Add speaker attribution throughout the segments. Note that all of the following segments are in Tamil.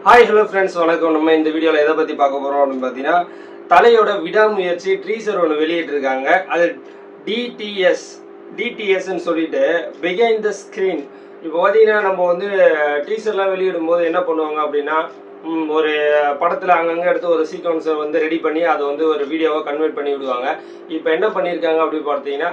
Speaker 1: ஹாய் ஹலோ ஃப்ரெண்ட்ஸ் வணக்கம். நம்ம இந்த வீடியோவில் எதை பற்றி பார்க்க போகிறோம் அப்படின்னு பார்த்தீங்கன்னா, தலையோட விடாமுயற்சி ட்ரீசர் ஒன்று வெளியிட்டிருக்காங்க. அது டிடிஎஸ்ன்னு சொல்லிட்டு பிஹைண்ட் த ஸ்க்ரீன். இப்போ பார்த்தீங்கன்னா நம்ம வந்து டீசர்லாம் வெளியிடும் போது என்ன பண்ணுவாங்க அப்படின்னா, ஒரு படத்தில் அங்கங்கே எடுத்து ஒரு சீக்வன்ஸை வந்து ரெடி பண்ணி அதை வந்து ஒரு வீடியோவை கன்வெர்ட் பண்ணி விடுவாங்க. இப்போ என்ன பண்ணியிருக்காங்க அப்படின்னு பார்த்தீங்கன்னா,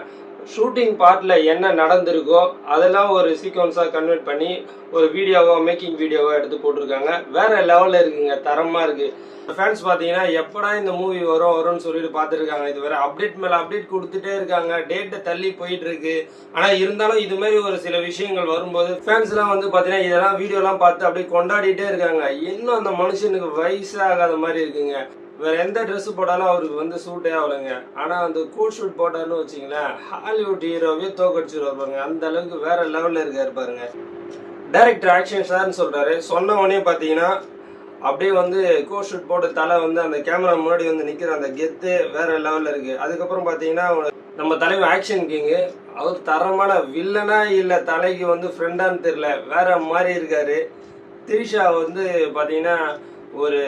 Speaker 1: ஷூட்டிங் பார்ட்டில் என்ன நடந்திருக்கோ அதெல்லாம் ஒரு சீக்வன்ஸாக கன்வெர்ட் பண்ணி ஒரு வீடியோவோ மேக்கிங் வீடியோவோ எடுத்து போட்டிருக்காங்க. வேறு லெவலில் இருக்குங்க, தரமாக இருக்குது. ஃபேன்ஸ் பார்த்தீங்கன்னா எப்படா இந்த மூவி வரும்னு சொல்லிட்டு பார்த்துருக்காங்க. இது வேறு அப்டேட் மேலே அப்டேட் கொடுத்துட்டே இருக்காங்க, டேட்டை தள்ளி போயிட்டு இருக்கு. ஆனால் இருந்தாலும் இது மாதிரி ஒரு சில விஷயங்கள் வரும்போது ஃபேன்ஸ்லாம் வந்து பார்த்தீங்கன்னா இதெல்லாம் வீடியோலாம் பார்த்து அப்படியே கொண்டாடிட்டே இருக்காங்க. இன்னும் அந்த மனுஷனுக்கு வயசாகாத மாதிரி இருக்குங்க. வேற எந்த ட்ரெஸ் போட்டாலும் அவருக்கு வந்து சூட்டே ஆகலைங்க. ஆனால் அந்த கோட் ஷூட் போட்டாருன்னு வச்சிங்களேன், ஹாலிவுட் ஹீரோவே தோக்கடிச்சிருவார் பாருங்க. அந்த அளவுக்கு வேற லெவலில் இருக்காரு பாருங்க. டைரக்டர் ஆக்ஷன் சார்னு சொல்றாரு. சொன்ன உடனே பார்த்தீங்கன்னா அப்படியே வந்து கோட் ஷூட் போட்டு தலை வந்து அந்த கேமரா முன்னாடி வந்து நிற்கிற அந்த கெத்து வேற லெவலில் இருக்கு. அதுக்கப்புறம் பார்த்தீங்கன்னா நம்ம தலைவர் ஆக்ஷன் கிங்கு, அவர் தரமான வில்லனா இல்லை தலைக்கு வந்து ஃப்ரெண்டான்னு தெரியல, வேற மாதிரி இருக்காரு. திரிஷா வந்து பார்த்தீங்கன்னா ஒரு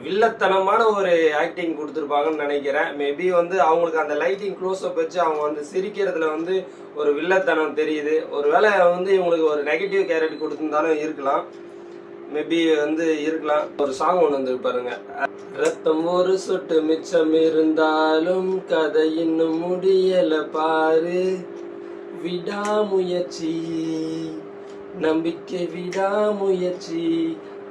Speaker 1: வில்லத்தனமான ஒரு ஆக்டிங் கொடுத்துருப்பாங்கன்னு நினைக்கிறேன். மேபி வந்து அவங்களுக்கு அந்த லைட்டிங் க்ளோஸ்அப் வச்சு அவங்க வந்து சிரிக்கிறதுல வந்து ஒரு வில்லத்தனம் தெரியுது. ஒரு வேளை வந்து இவங்களுக்கு ஒரு நெகட்டிவ் கேரக்டர் கொடுத்துருந்தாலும் இருக்கலாம், மேபி வந்து இருக்கலாம். ஒரு சாங் ஒன்று வந்து பாருங்க, ரத்தம் ஒரு சொட்டு மிச்சம் இருந்தாலும் கதை இன்னும் முடியல பாரு, விடாமுயற்சி நம்பிக்கை விடாமுயற்சி.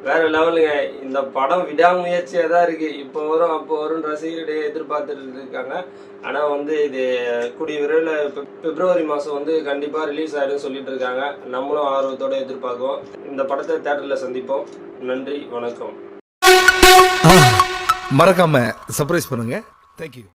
Speaker 1: வேற லெவலுங்க. இந்த படம் விடாமுயற்சியாக தான் இருக்கு. இப்போ வரும் அப்போ வரும் ரசிகர்களிடையே எதிர்பார்த்துட்டு இருக்காங்க. ஆனால் வந்து இது கூடிய விரைவில் பிப்ரவரி மாதம் வந்து கண்டிப்பாக ரிலீஸ் ஆகிடும் சொல்லிட்டு இருக்காங்க. நம்மளும் ஆர்வத்தோடு எதிர்பார்க்குவோம். இந்த படத்தை தேட்டரில் சந்திப்போம். நன்றி, வணக்கம்.
Speaker 2: மறக்காம சர்ப்ரைஸ் பண்ணுங்க. தேங்க்யூ.